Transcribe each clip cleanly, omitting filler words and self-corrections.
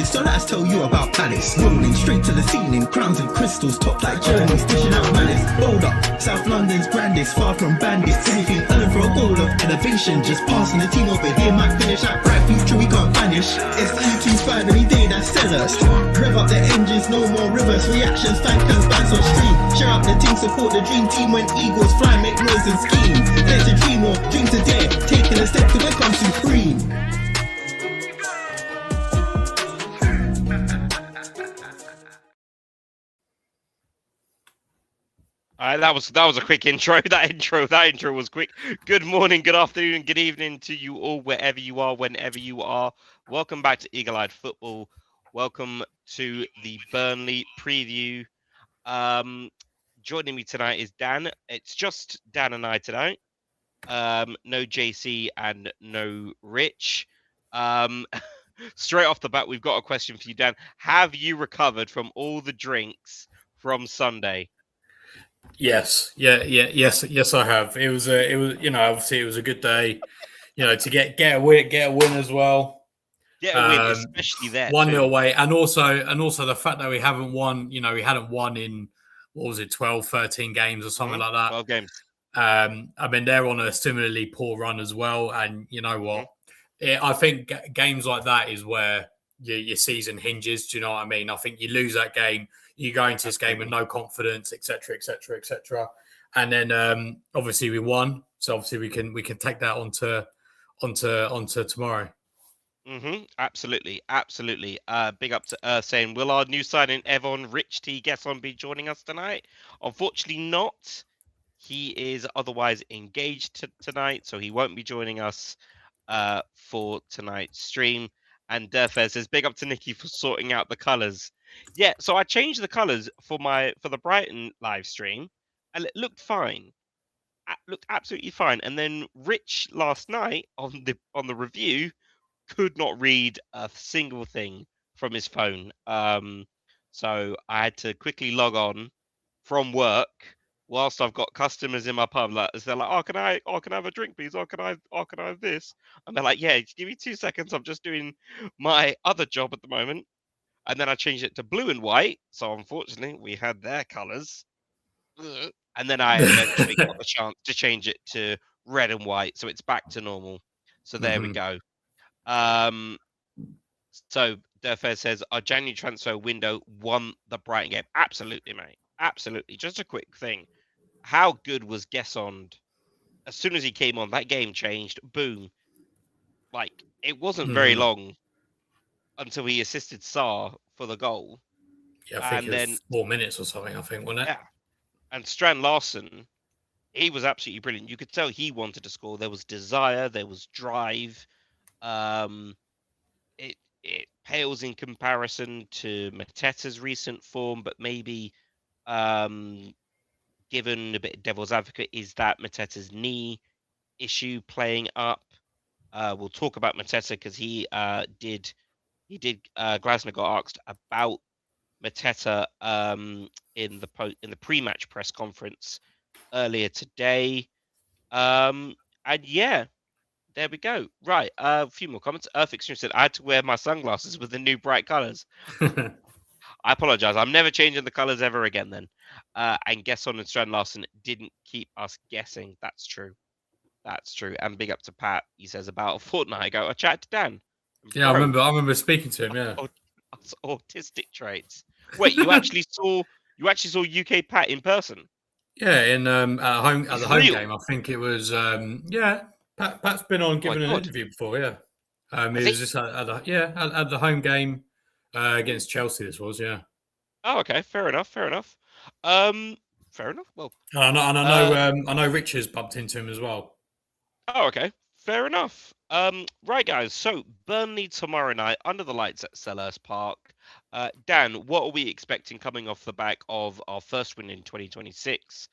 palace. So let's tell you about Palace. Rolling straight to the ceiling, crowns and crystals, top like journeys, dishing out malice. Bold up, South London's grandest, far from bandits. Anything earning for a goal of elevation, just passing the team over here might finish out bright future we can't vanish. It's E25 any day that sell us. Rev up the engines, no more reverse reactions, thank and bands on stream. Share up the team, support the dream team when eagles fly, make noise and scheme. Dare to dream or dream to dare, taking a step to become supreme. That was a quick intro. That intro was quick. Good morning, good afternoon, good evening to you all, wherever you are, whenever you are. Welcome back to Eagle-Eyed Football. Welcome to the Burnley preview. Joining me tonight is Dan. It's just Dan and I tonight. No JC and no Rich. Straight off the bat, we've got a question for you, Dan. Have you recovered from all the drinks from Sunday? Yes, yes, I have. It was, obviously it was a good day, to get a win as well. Get a win, especially there. 1-0 away, and also the fact that we haven't won. We hadn't won in 12, 13 games or something like that. 12 games. I mean, they're on a similarly poor run as well, and you know what? I think games like that is where your season hinges. Do you know what I mean? I think you lose that game, you go into this game with no confidence, etc., etc., etc. And then obviously we won, so obviously we can take that onto tomorrow. Absolutely. Big up to Earth saying, will our new signing Evon Rich T Gesson be joining us tonight? Unfortunately not. He is otherwise engaged tonight, so he won't be joining us for tonight's stream. And Durfair says, big up to Nikki for sorting out the colours. Yeah, so I changed the colours for the Brighton live stream, and it looked fine. It looked absolutely fine. And then Rich last night on the review could not read a single thing from his phone. So I had to quickly log on from work whilst I've got customers in my pub. Like, they're like, oh, can I have a drink, please? Can I have this? And they're like, yeah, just give me 2 seconds. I'm just doing my other job at the moment. And then I changed it to blue and white. So unfortunately, we had their colours. And then I eventually got the chance to change it to red and white. So it's back to normal. So there we go. So Durfair says, our January transfer window won the Brighton game. Absolutely, mate. Absolutely. Just a quick thing. How good was Gesson? As soon as he came on, that game changed. Boom. Like, it wasn't very long until he assisted Sarr for the goal. Yeah, I think it was 4 minutes or something, wasn't it? Yeah. And Strand Larson, he was absolutely brilliant. You could tell he wanted to score. There was desire. There was drive. It pales in comparison to Mateta's recent form, but maybe given a bit of devil's advocate, is that Mateta's knee issue playing up? We'll talk about Mateta because Glasner got asked about Mateta in the pre-match press conference earlier today. And yeah, there we go. Right, a few more comments. Earth Extreme said, I had to wear my sunglasses with the new bright colours. I apologise. I'm never changing the colours ever again then. And Gesson and Strand Larson didn't keep us guessing. That's true. And big up to Pat. He says, about a fortnight ago, I chatted to Dan. Yeah, I remember speaking to him, yeah. Autistic traits. Wait, you actually saw UK Pat in person? Yeah, at the home game. I think it was Pat's been on giving an interview before, yeah. It was just at the home game against Chelsea. This was, yeah. Oh, okay, fair enough. Fair enough. Well, I know Richard's bumped into him as well. Oh, okay, fair enough. Right, guys. So Burnley tomorrow night under the lights at Selhurst Park. Dan, what are we expecting coming off the back of our first win in 2026?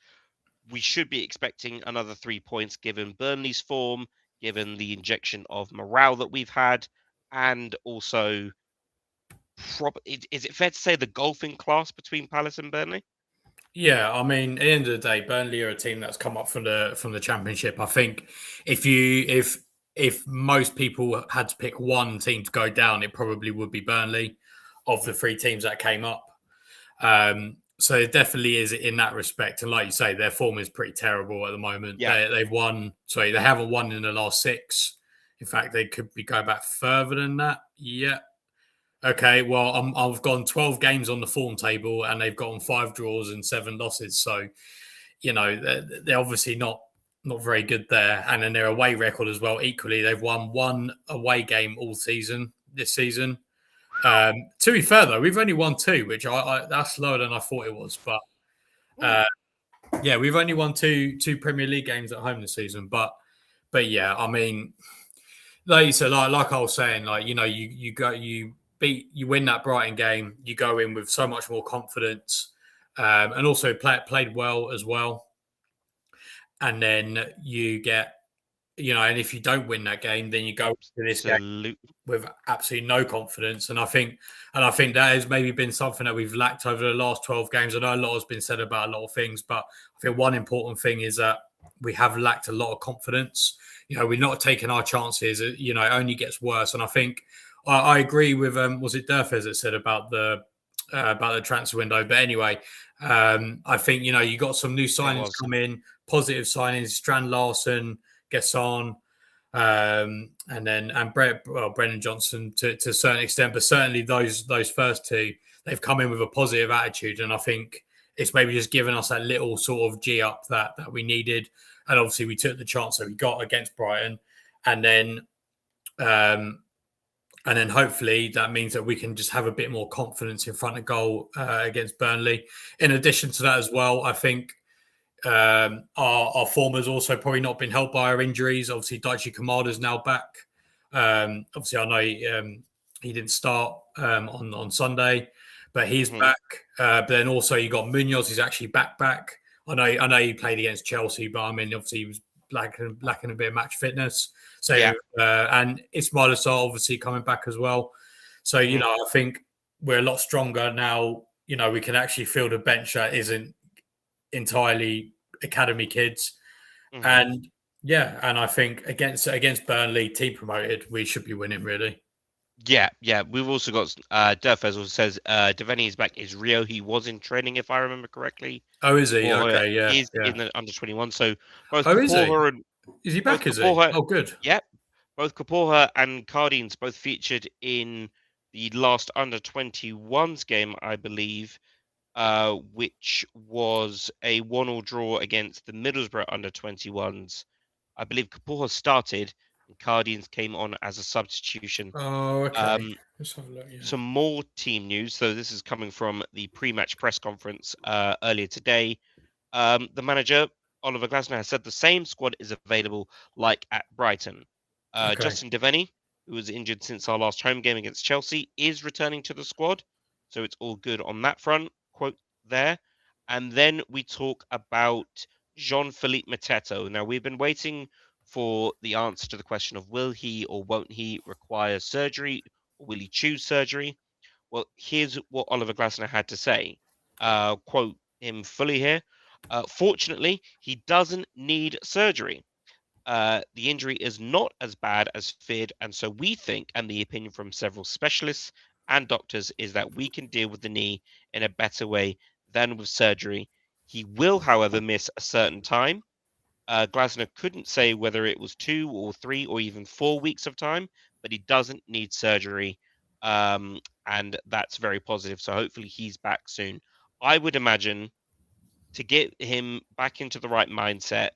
We should be expecting another 3 points given Burnley's form, given the injection of morale that we've had, and also, is it fair to say the golfing class between Palace and Burnley? Yeah, I mean, at the end of the day, Burnley are a team that's come up from the Championship. I think if if most people had to pick one team to go down, it probably would be Burnley of the three teams that came up. So it definitely is in that respect. And like you say, their form is pretty terrible at the moment. Yeah. They've won. Sorry, they haven't won in the last 6. In fact, they could be going back further than that. Yeah. Okay. Well, I've gone 12 games on the form table, and they've gotten 5 draws and 7 losses. So, they're obviously not very good there. And then their away record as well. Equally, they've won 1 away game all season this season. To be fair, though, we've only won 2, which that's lower than I thought it was. But yeah, we've only won two Premier League games at home this season. But yeah, I mean, like you said, like I was saying, like you win that Brighton game, you go in with so much more confidence, and also played well as well. And then you get, and if you don't win that game, then you go to this game with absolutely no confidence. And I think that has maybe been something that we've lacked over the last 12 games. I know a lot has been said about a lot of things, but I think one important thing is that we have lacked a lot of confidence. We're not taking our chances. It only gets worse. And I think I agree with was it Durfez that said about the transfer window? But anyway, I think you got some new signings come in, positive signings: Strand Larson, Gesson, and Brennan Johnson to a certain extent, but certainly those first 2, they've come in with a positive attitude, and I think it's maybe just given us that little sort of G up that we needed. And obviously we took the chance that we got against Brighton, and then hopefully that means that we can just have a bit more confidence in front of goal against Burnley. In addition to that as well, I think our form has also probably not been helped by our injuries. Obviously, Daichi Kamada's now back. Obviously, I know he didn't start on Sunday, but he's back. But then also you got Munoz, who's actually back. I know he played against Chelsea, but I mean, obviously he was lacking a bit of match fitness. So and Ismail Assar obviously coming back as well. So I think we're a lot stronger now. We can actually field a bench that isn't entirely academy kids, and I think against Burnley, team promoted, we should be winning really. Yeah. We've also got Durfez also says Devaney is back. Is Rio? He was in training, if I remember correctly. Oh, is he? Okay, yeah. He's in the under 21. So both Kaporha and is he back? Is he? Oh, good. Yep. Both Kaporha and Cardines both featured in the last under 21s game, I believe, which was a 1-1 draw against the Middlesbrough under 21s. I believe Kaporha started and Cardines came on as a substitution. Oh, okay. Let's have a look, yeah. Some more team news. So this is coming from the pre-match press conference earlier today. The manager, Oliver Glasner, has said the same squad is available like at Brighton. Justin Devaney, who was injured since our last home game against Chelsea, is returning to the squad. So it's all good on that front. Quote there. And then we talk about Jean-Philippe Mateta. Now, we've been waiting for the answer to the question of will he or won't he require surgery, or will he choose surgery? Well, here's what Oliver Glasner had to say. Quote him fully here. Fortunately, he doesn't need surgery. The injury is not as bad as feared, and so we think, and the opinion from several specialists and doctors, is that we can deal with the knee in a better way than with surgery. He will, however, miss a certain time. Glasner couldn't say whether it was 2 or 3 or even 4 weeks of time, but he doesn't need surgery, and that's very positive. So hopefully he's back soon. I would imagine to get him back into the right mindset,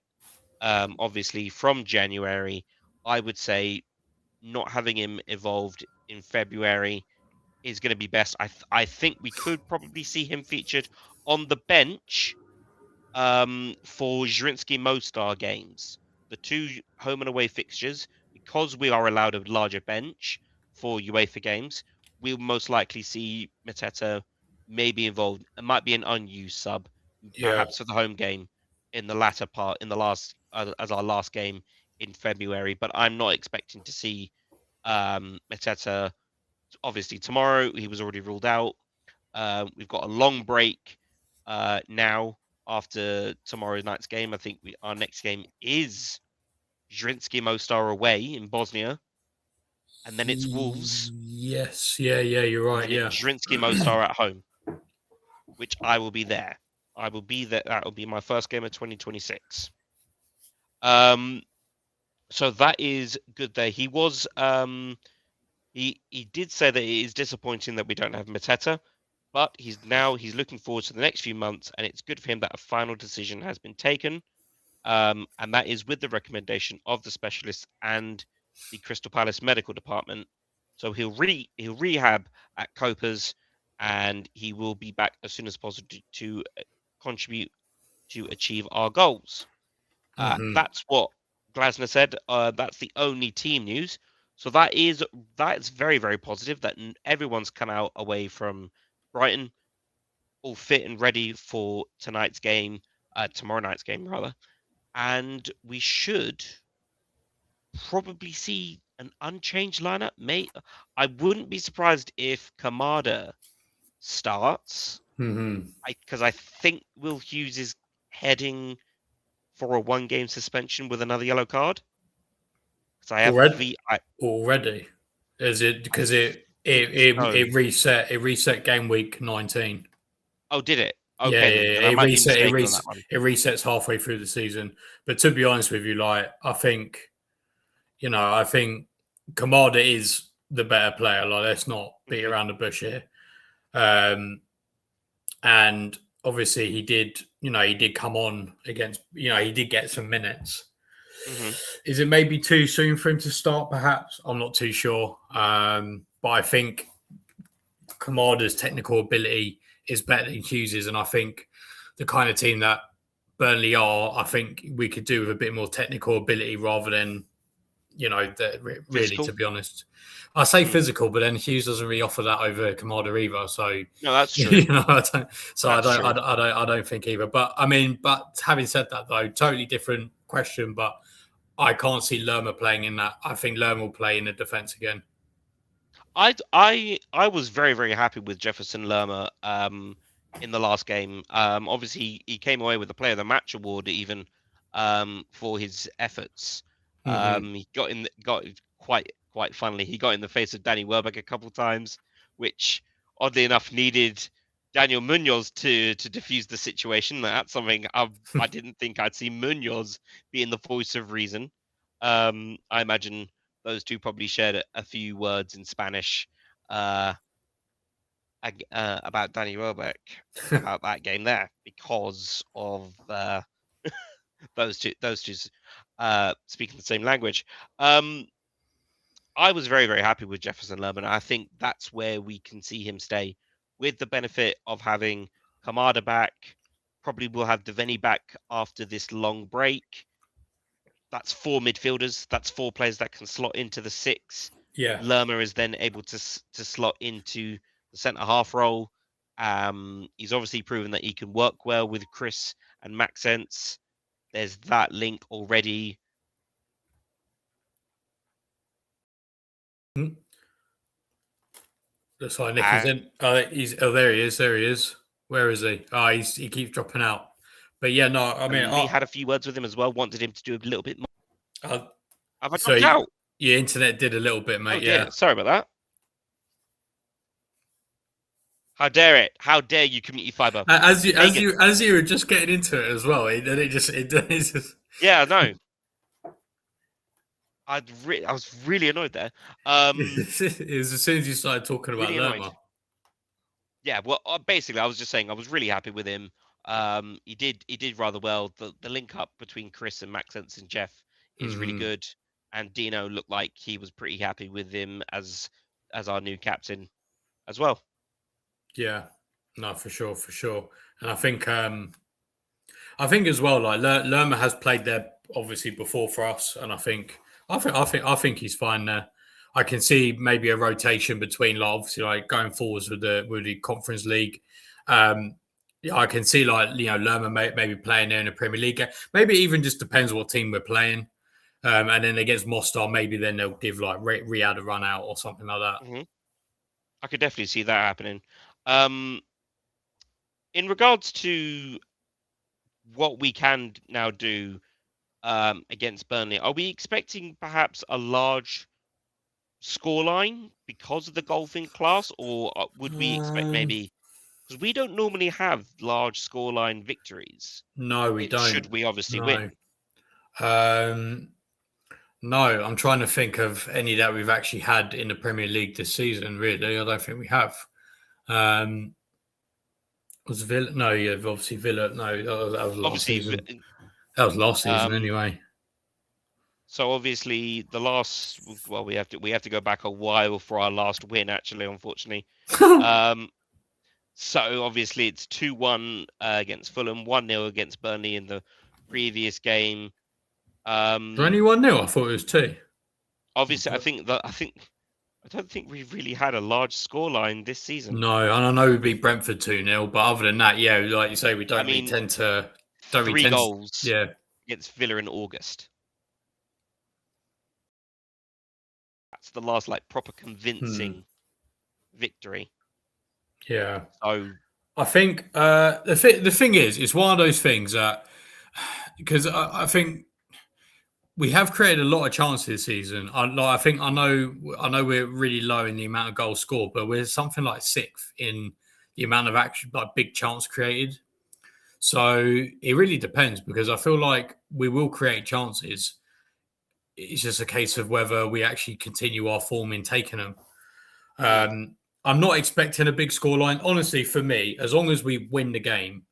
obviously from January, I would say not having him involved in February is going to be best. I think we could probably see him featured on the bench for Zrinski Mostar games, the 2 home and away fixtures, because we are allowed a larger bench for UEFA games. We'll most likely see Mateta maybe involved. It might be an unused sub, perhaps for the home game in the latter part, in the last as our last game in February. But I'm not expecting to see Mateta. Obviously, tomorrow he was already ruled out. We've got a long break now after tomorrow night's game. I think our next game is Zrinski Mostar away in Bosnia, and then it's Wolves, Yes, yeah, you're and right. then Yeah. it's Zrinski Mostar at home, which I will be there. I will be there. That will be my first game of 2026. So that is good there. He was he did say that it is disappointing that we don't have Mateta, but he's looking forward to the next few months, and it's good for him that a final decision has been taken. And that is with the recommendation of the specialists and the Crystal Palace medical department. So he'll rehab at Copa's, and he will be back as soon as possible to contribute to achieve our goals. That's what Glasner said. That's the only team news. So that's very, very positive that everyone's come out away from Brighton all fit and ready for tonight's game, tomorrow night's game rather, and we should probably see an unchanged lineup. I wouldn't be surprised if Kamada starts, because I think Will Hughes is heading for a one-game suspension with another yellow card. Because I have already. Is it because it reset game week 19? Oh, did it? Yeah, Okay, then I might be mistaken on that one. It resets halfway through the season. But to be honest with you, like I think Kamada is the better player. Like, let's not beat around the bush here. And obviously he did come on against, he did get some minutes. Is it maybe too soon for him to start? Perhaps, I'm not too sure. But I think Kamada's technical ability is better than Hughes's, and I think the kind of team that Burnley are, I think we could do with a bit more technical ability rather than, really, to be honest. I say physical, but then Hughes doesn't really offer that over Kamada either. So no, that's true. I don't think either. But I mean, having said that, though, totally different question. But I can't see Lerma playing in that. I think Lerma will play in the defence again. I was very, very happy with Jefferson Lerma in the last game. Obviously he came away with the Player of the Match award even for his efforts. He got quite funnily, he got in the face of Danny Welbeck a couple times, which oddly enough needed Daniel Munoz to defuse the situation. That's something I didn't think I'd see Munoz being the voice of reason. I imagine those two probably shared a few words in Spanish about Danny Welbeck about that game there because of those two speaking the same language. I was very, very happy with Jefferson Lerman. I think that's where we can see him stay, with the benefit of having Kamada back. Probably will have Devaney back after this long break. That's 4 midfielders. That's 4 players that can slot into the 6. Yeah. Lerma is then able to slot into the centre half role. He's obviously proven that he can work well with Chris and Maxence. There's that link already. Looks like Nick is in. There he is. There he is. Where is he? He keeps dropping out. But yeah, no, I mean, we had a few words with him as well. Wanted him to do a little bit more. Have I dropped out? Your internet did a little bit, mate. Yeah. Sorry about that. How dare it? How dare you, community fiber? As you were just getting into it as well, then it just. Yeah, no. I was really annoyed there. It was as soon as you started talking about really Lerma. Yeah, well, basically, I was just saying I was really happy with him. He did rather well. The link up between Chris and Maxence and Jeff is really good, and Dino looked like he was pretty happy with him as our new captain as well. Yeah, no, for sure, and I think as well, like Lerma has played there obviously before for us, and I think he's fine there. I can see maybe a rotation between, like, obviously, like going forwards with the Conference League. I can see, like, Lerma maybe playing there in the Premier League. Maybe it even just depends what team we're playing. And then against Mostar, maybe then they'll give like Riyadh a run out or something like that. Mm-hmm. I could definitely see that happening. In regards to what we can now do against Burnley. Are we expecting perhaps a large scoreline because of the golfing class, or would we expect Um, maybe, because we don't normally have large scoreline victories? no, we Should don't. we obviously No. win? Um, no, I'm trying to think of any that we've actually had in the Premier League this season. Really, I don't think we have. Um, was Villa? No, yeah, obviously Villa. No, that was last Obviously, season. That was last season um, anyway. so obviously the last, well, we have to go back a while for our last win. Actually, unfortunately, um, so obviously it's 2-1 against Fulham, 1-0 against Burnley in the previous game. Only 1-0. I thought it was 2. Obviously, I don't think we've really had a large scoreline this season. No, and I know we beat Brentford 2-0, but other than that, yeah, like you say, we I don't really mean, tend to. Don't really 3 tend to. goals Yeah, against Villa in August. That's the last like proper convincing victory. yeah. So I think the thing is, it's one of those things that because I think we have created a lot of chances this season. I know we're really low in the amount of goals scored, but we're something like 6th in the amount of actual like big chance created. So it really depends because I feel like we will create chances. It's just a case of whether we actually continue our form in taking them. I'm not expecting a big scoreline. Honestly, for me, as long as we win the game,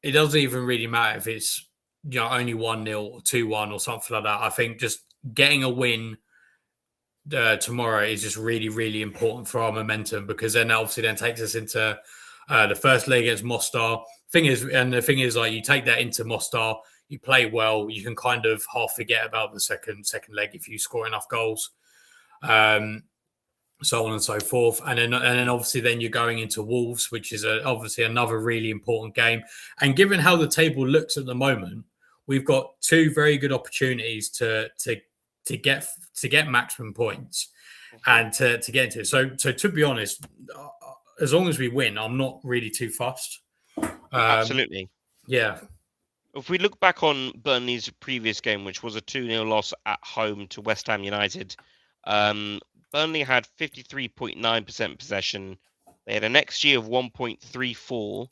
it doesn't even really matter if it's only 1-0 or 2-1 or something like that. I think just getting a win tomorrow is just really, really important for our momentum because then obviously then takes us into the first leg against Mostar. The thing is, like you take that into Mostar, you play well, you can kind of half forget about the second leg if you score enough goals. So on and so forth, and then obviously then you're going into Wolves, which is obviously another really important game. And given how the table looks at the moment, we've got 2 very good opportunities to get maximum points and to get into it. So to be honest, as long as we win, I'm not really too fussed. absolutely. Yeah. If we look back on Burnley's previous game, which was a 2-0 loss at home to West Ham United, Burnley had 53.9% possession. They had an XG of 1.34,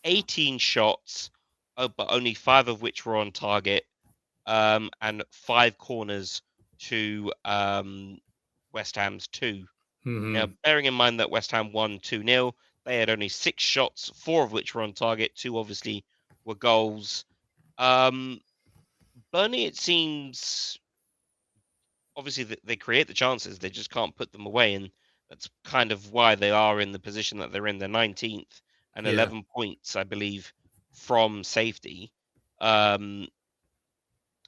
18 shots, but only 5 of which were on target, and 5 corners to West Ham's 2. Mm-hmm. Now, bearing in mind that West Ham won 2-0, they had only 6 shots, 4 of which were on target, 2 obviously were goals. Burnley, it seems, obviously they create the chances, they just can't put them away, and that's kind of why they are in the position that they're in. They're 19th and Yeah. 11 points, I believe, from safety.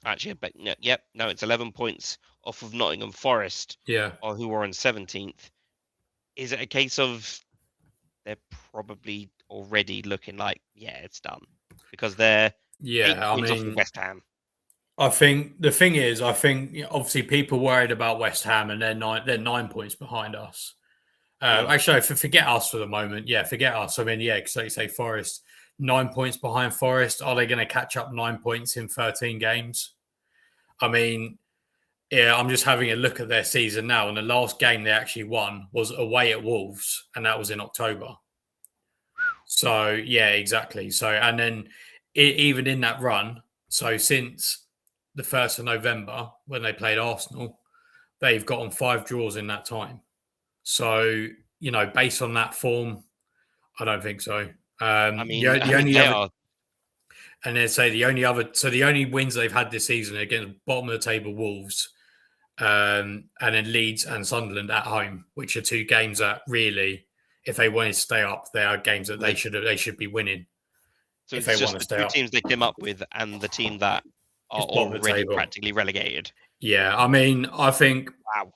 Actually, but no, it's 11 points off of Nottingham Forest, Yeah. or who are on 17th. Is it a case of they're probably already looking like, yeah, it's done because they're 8 points off of West Ham? I think the thing is, obviously people worried about West Ham and they're 9 points behind us. Actually, forget us for the moment. Yeah, forget us. I mean, yeah, because like you say, Forest 9 points behind Forest. Are they going to catch up 9 points in 13 games? I mean, yeah, I'm just having a look at their season now, and the last game they actually won was away at Wolves, and that was in October. So yeah, exactly. So and then even in that run, so since the 1st of November when they played Arsenal, they've gotten 5 draws in that time. So based on that form, I don't think so. I mean, The only they other, are. and then say the only wins they've had this season are against bottom of the table Wolves, and then Leeds and Sunderland at home, which are 2 games that really, if they wanted to stay up, they are games that they should be winning. So if it's they want just to the stay 2 up. teams they came up with and the team that are It's bottom of the already table. practically relegated. Yeah, I mean, I think Wow.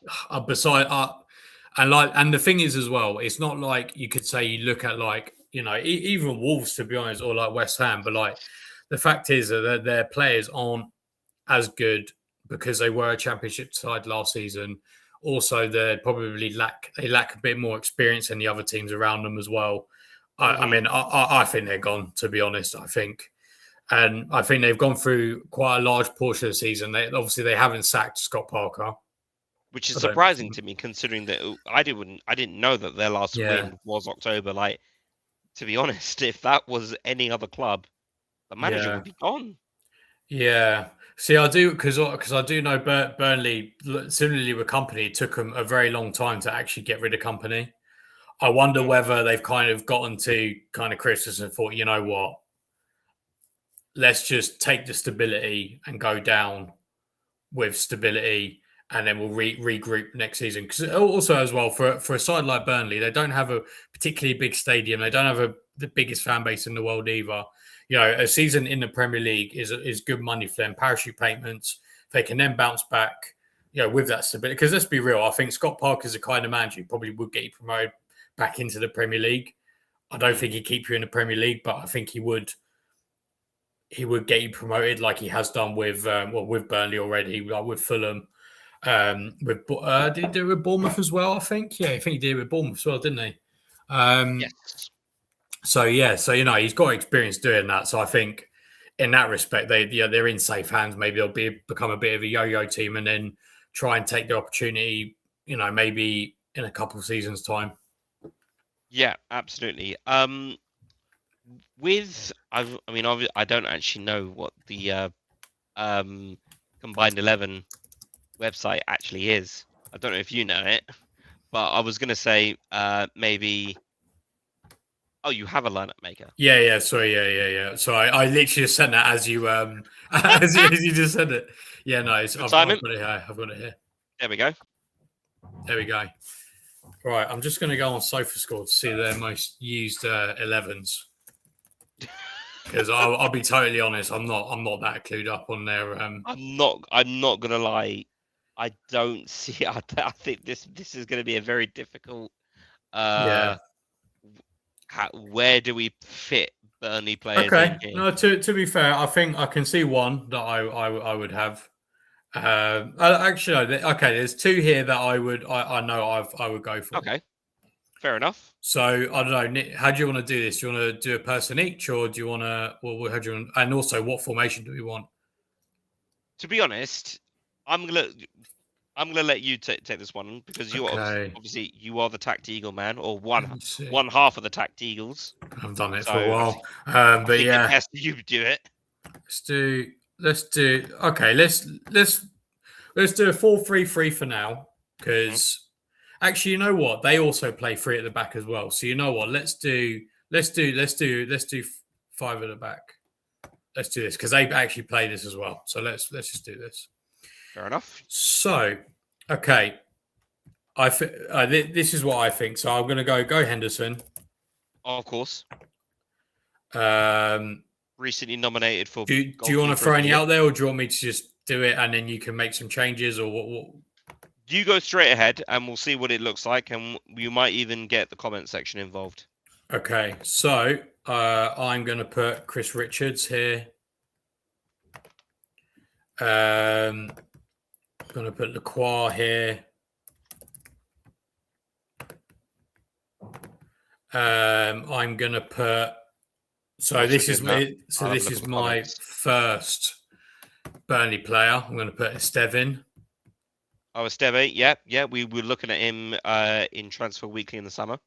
and the thing is as well, it's not like you could say you look at like even Wolves, to be honest, or like West Ham, but like the fact is that their players aren't as good because they were a Championship side last season. Also, they probably lack a bit more experience than the other teams around them as well. I mean, I think they're gone, to be honest. I think And I think they've gone through quite a large portion of the season. They haven't sacked Scott Parker, which is I don't surprising think. to me, considering that I didn't know that their last Yeah. win was October. Like, to be honest, if that was any other club, the manager would be gone. Yeah. See, I do because I do know Burnley, similarly with Company, it took them a very long time to actually get rid of Company. I wonder whether they've kind of gotten to kind of Christmas and thought, you know what, let's just take the stability and go down with stability, and then we'll regroup next season. Because also as well for a side like Burnley, they don't have a particularly big stadium. They don't have the biggest fan base in the world either. You know, a season in the Premier League is good money for them. Parachute payments. They can then bounce back, you know, with that stability. Because let's be real, I think Scott Parker's the kind of manager who probably would get you promoted back into the Premier League. I don't think he'd keep you in the Premier League, but I think he would get you promoted like he has done with with Burnley already, like with Fulham. Did he do it with Bournemouth as well? I think. Yeah, I think he did it with Bournemouth as well, didn't he? Yes. So you know he's got experience doing that. So I think in that respect, they're in safe hands. Maybe they'll become a bit of a yo-yo team and then try and take the opportunity. You know, maybe in a couple of seasons' time. Yeah, absolutely. I don't actually know what the combined 11 website actually is. I don't know if you know it, but I was gonna say maybe. Oh, you have a lineup maker. Yeah. Sorry, yeah. So I literally just sent that as you as you just said it. Yeah, no, I've got it here. I've got it here. There we go. There we go. Right, I'm just going to go on SofaScore to see their most used 11s. Because I'll be totally honest, I'm not that clued up on their. I'm not gonna lie. I don't see. I think this is going to be a very difficult. Where do we fit Burnley players? Okay. No, to be fair, I think I can see one that I would have. Actually, no. Okay, there's two here that I know I would go for. Okay, fair enough. So I don't know, Nick, how do you want to do this? Do you want to do a person each, or do you want to? Well, how do you want? And also, what formation do we want? To be honest, I'm gonna let you take this one because you obviously you are the Tact Eagle man, or one half of the Tact Eagles. I've done it for a while, but yeah, yes, you do it. Let's do. Okay, let's do a 4-3-3 for now because. Actually, you know what? They also play three at the back as well. So you know what? Let's do 5 at the back. Let's do this because they actually play this as well. So let's just do this. Fair enough. So, okay, this is what I think. So I'm going to go Henderson. Of course. Recently nominated for. Do you want to throw any out there, or do you want me to just do it and then you can make some changes, or what? You go straight ahead and we'll see what it looks like, and you might even get the comment section involved. Okay, so I'm going to put Chris Richards here. I'm going to put Lacroix here. I'm going to put. So this is my first Burnley player. I'm going to put Estevan. Oh, Esteve, yeah. We were looking at him in Transfer Weekly in the summer.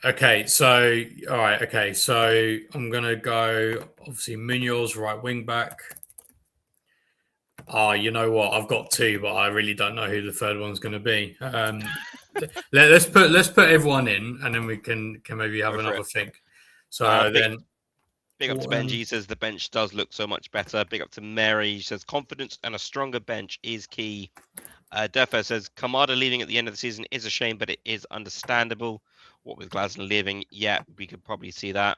Okay. So, all right. Okay. So I'm gonna go. Obviously, Munoz, right wing back. Oh, you know what? I've got two, but I really don't know who the third one's going to be. Let's put everyone in, and then we can maybe have another think. So then. Big up to Benji. He says the bench does look so much better. Big up to Mary. He says confidence and a stronger bench is key. Defo says Kamada leaving at the end of the season is a shame, but it is understandable. What with Glasner leaving, yeah, we could probably see that.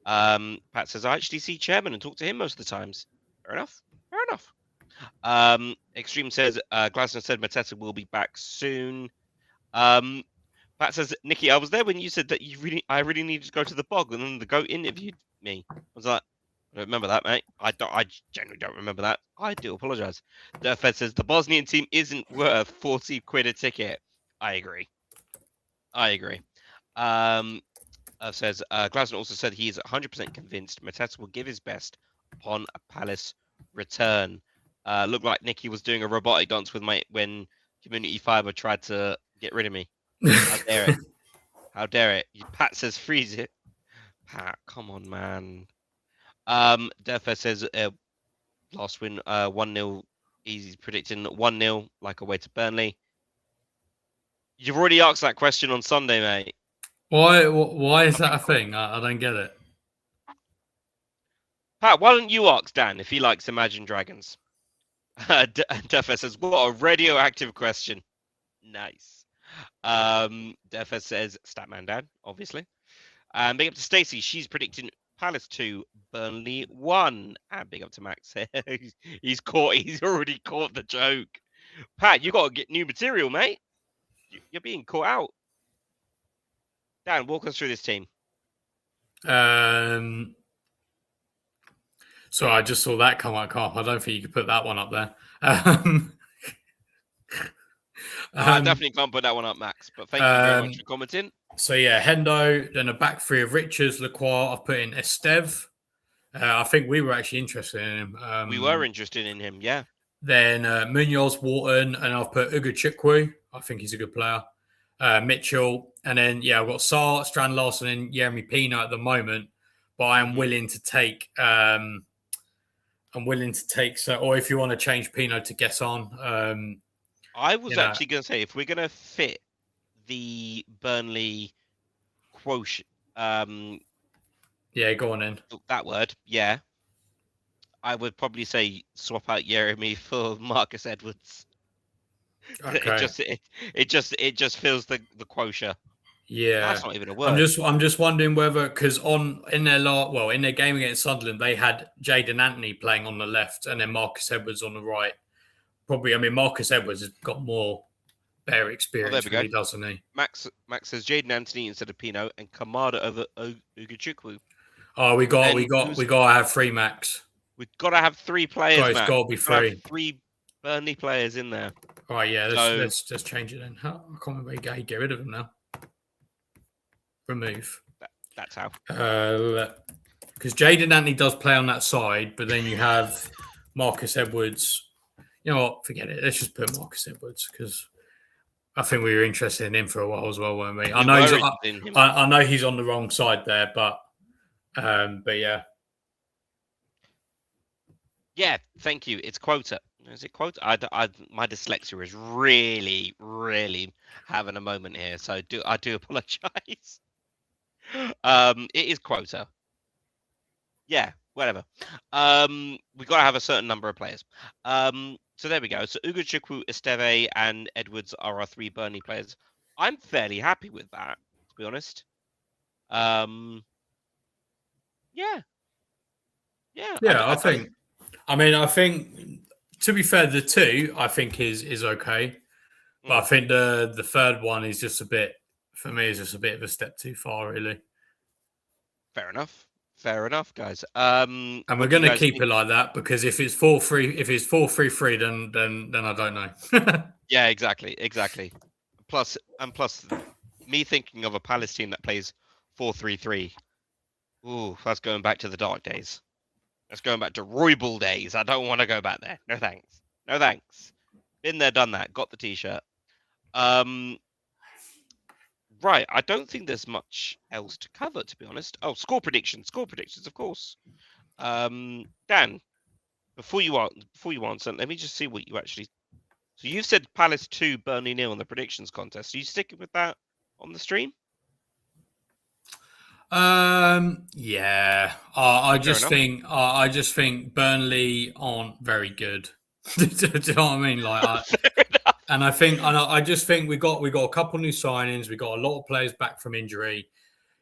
Pat says I actually see Chairman and talk to him most of the times. Fair enough. Extreme says Glasner said Mateta will be back soon. Pat says, Nikki, I was there when you said that I really needed to go to the bog, and then the goat interviewed me. I was like, I don't remember that, mate. I generally don't remember that. I do apologise. Durfed says the Bosnian team isn't worth 40 quid a ticket. I agree. Says Glasner also said he is 100% convinced Mateta will give his best upon a Palace return. Looked like Nicky was doing a robotic dance with when Community Fiber tried to get rid of me. How dare it? How dare it? Pat says freeze it. Pat, come on, man. Defo says last win 1-0. He's predicting 1-0 like away to Burnley. You've already asked that question on Sunday, mate. Why is that a thing? I don't get it. Pat, why don't you ask Dan if he likes Imagine Dragons? Defo says, what a radioactive question. Nice. Defo says, Statman Dan, obviously. Big up to Stacey. She's predicting Palace 2, Burnley 1. And big up to Max. He's already caught the joke. Pat, you got to get new material, mate. You're being caught out. Dan, walk us through this team. So I just saw that come up. I don't think you could put that one up there. I definitely can't put that one up, Max. But thank you very much for commenting. So yeah, Hendo, then a back three of Richards, Lacroix. I've put in Esteve. I think we were actually interested in him. We were interested in him, yeah. Then Munoz, Wharton, and I've put Ugochukwu. I think he's a good player. Mitchell, and then I've got Sarr, Strand Larson, and Jeremy Pino at the moment. But I am willing to take. So, or if you want to change Pino to Gesson. I was actually going to say, if we're going to fit the Burnley quotient, go on in. That word, yeah. I would probably say swap out Jeremy for Marcus Edwards. Okay. It just fills the quotient. Yeah, that's not even a word. I'm just wondering whether, because in their game against Sunderland, they had Jaden Anthony playing on the left and then Marcus Edwards on the right. Probably, I mean, Marcus Edwards has got more better experience, really, doesn't he? Max says Jaden Anthony instead of Pino and Kamada over Ugochukwu. Oh, we got to have three, Max. We've got to have three players. It's got to be three. Three Burnley players in there. All right, yeah. Let's just change it then. I can't remember how you get rid of them now. Remove. That's how. Because Jaden Anthony does play on that side, but then you have Marcus Edwards. You know what? Forget it. Let's just put Marcus Edwards because I think we were interested in him for a while as well, weren't we? I know he's on the wrong side there, but yeah. Yeah, thank you. It's quota. Is it quota? My dyslexia is really, really having a moment here, so I do apologize. It is quota. Yeah, whatever. We've got to have a certain number of players. So there we go. So Ugochukwu, Esteve, and Edwards are our three Burnley players. I'm fairly happy with that, to be honest. Yeah. I think. I think to be fair, the two I think is okay, but I think the third one is just a bit. For me, is just a bit of a step too far, really. Fair enough, guys. And we're going to keep it like that because if it's 4-3-3, then I don't know. Yeah, exactly. Plus, me thinking of a Palace team that plays 4-3-3. Ooh, that's going back to the dark days. That's going back to Roybal days. I don't want to go back there. No thanks. Been there, done that. Got the t-shirt. Right, I don't think there's much else to cover, to be honest. Oh, score predictions, of course. Dan, before you answer, let me just see what you actually. So you've said Palace 2, Burnley 0 on the predictions contest. Are you sticking with that on the stream? Yeah. I just think Burnley aren't very good. Do you know what I mean? Like, I just think we got a couple new signings. We got a lot of players back from injury.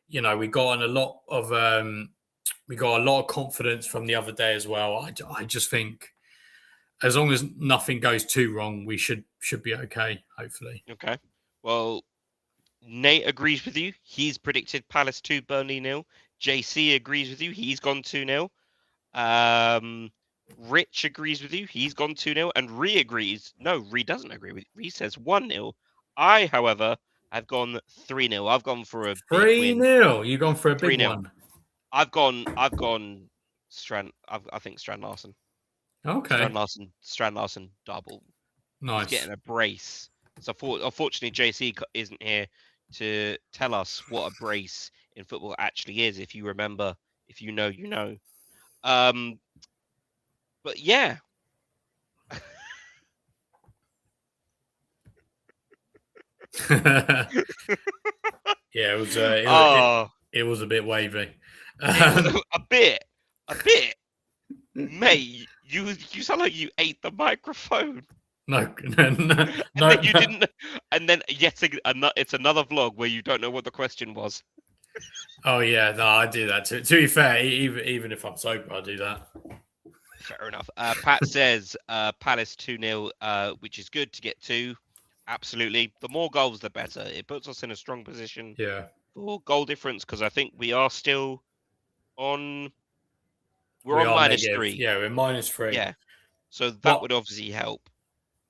You know, we got a lot of confidence from the other day as well. I just think as long as nothing goes too wrong, we should be okay. Hopefully. Okay. Well, Nate agrees with you. He's predicted Palace 2, Burnley 0. JC agrees with you. He's gone 2-0. Rich agrees with you. He's gone 2-0. And Ree agrees. No, Ree doesn't agree with you. Ree says 1-0. I, however, I've gone 3-0. I've gone for a big win. 3-0. You've gone for a big 3-0. one. I've gone Strand. I think Strand Larsen. Okay. Strand Larsen double. Nice. He's getting a brace. So unfortunately, JC isn't here to tell us what a brace in football actually is. If you remember, if you know, you know. But yeah. Yeah, it was. Oh, It was a bit wavy. it was a bit, mate. You sound like you ate the microphone. No, And then you didn't. And then it's another vlog where you don't know what the question was. Oh yeah, no, I do that too. To be fair, even if I'm sober, I do that. Fair enough. Pat says Palace 2-0, which is good to get to. Absolutely. The more goals, the better. It puts us in a strong position for goal difference because I think we are still on. We're on -3. Yeah, we're -3. Yeah. So that would obviously help.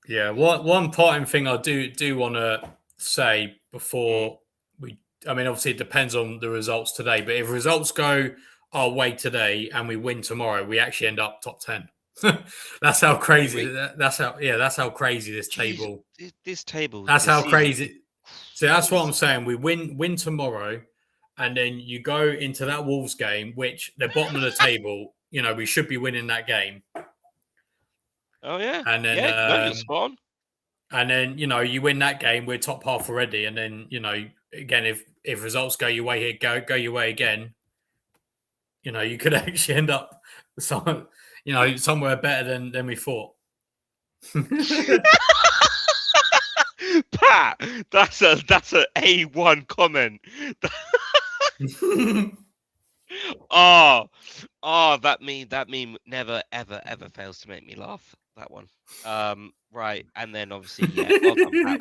Yeah. One parting thing I do want to say before we. I mean, obviously, it depends on the results today. But if results go our way today and we win tomorrow, we actually end up top 10. That's how crazy. That's how crazy this table. This table. That's how crazy. So that's what I'm saying. We win tomorrow, and then you go into that Wolves game, which they're bottom of the table. You know, we should be winning that game. Oh yeah. And then you're spot on. And then you win that game, we're top half already. And then again, if results go your way here, go your way again. You could actually end up somewhere better than we thought. Pat, that's a A1 comment. That meme never ever fails to make me laugh. That one. Right, and then obviously, yeah,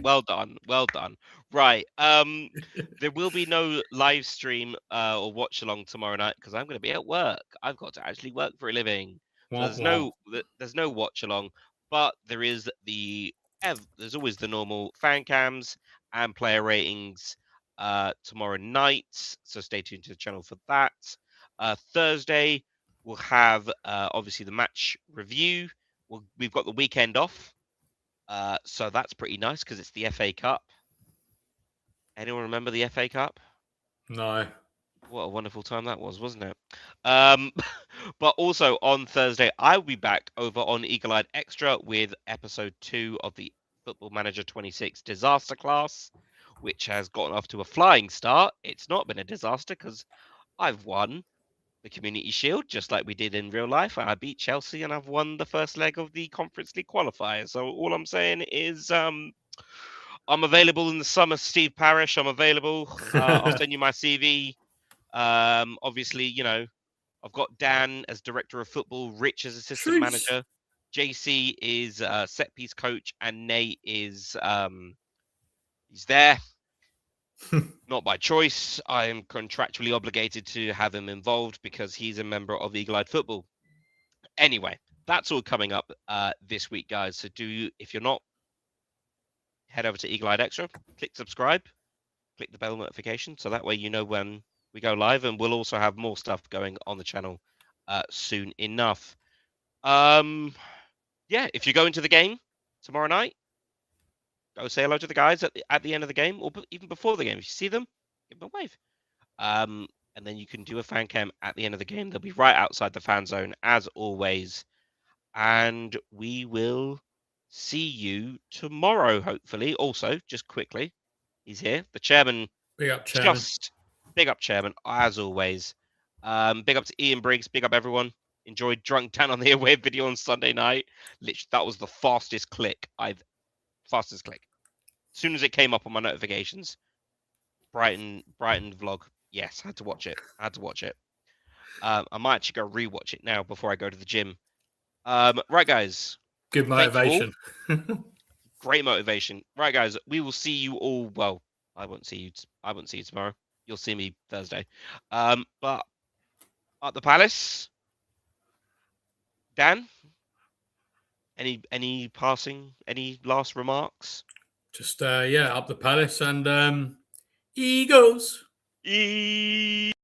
well done, Pat. Well done. Right. There will be no live stream or watch along tomorrow night because I'm going to be at work. I've got to actually work for a living. So there's no watch along, but there's always the normal fan cams and player ratings tomorrow night. So stay tuned to the channel for that. Thursday we'll have obviously the match review. We've got the weekend off, so that's pretty nice because it's the FA Cup. Anyone remember the FA Cup? No. What a wonderful time that was, wasn't it? But also on Thursday, I'll be back over on Eagle Eyed Extra with episode 2 of the Football Manager 26 Disaster Class, which has gotten off to a flying start. It's not been a disaster because I've won the Community Shield, just like we did in real life. I beat Chelsea and I've won the first leg of the Conference League qualifier. So all I'm saying is I'm available in the summer, Steve Parish. I'm available. I'll send you my CV. Obviously, I've got Dan as director of football, Rich as assistant manager, JC is set piece coach, and Nate is he's there. Not by choice. I am contractually obligated to have him involved because he's a member of Eagle Eyed Football. Anyway, that's all coming up this week, guys. So if you're not, head over to Eagle Eyed Extra, click subscribe, click the bell notification, so that way you know when we go live, and we'll also have more stuff going on the channel soon enough. Yeah, if you go into the game tomorrow night, go say hello to the guys at the end of the game, or even before the game. If you see them, give them a wave. And then you can do a fan cam at the end of the game. They'll be right outside the fan zone, as always. And we will see you tomorrow, hopefully. Also, just quickly, he's here. The chairman. Big up, chairman. Big up, chairman, as always. Big up to Ian Briggs. Big up, everyone. Enjoyed Drunk Dan on the Away video on Sunday night. Literally, that was the fastest click. Fastest click. As soon as it came up on my notifications, Brighton vlog. Yes, had to watch it. I might actually go rewatch it now before I go to the gym. Right, guys. Good motivation. Great motivation. Right, guys. We will see you all. Well, I won't see you tomorrow. You'll see me Thursday. But at the Palace, Dan, any last remarks? Just up the Palace and Eagles. It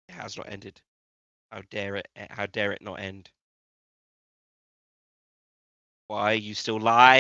has not ended. How dare it? How dare it not end? Why you still lie?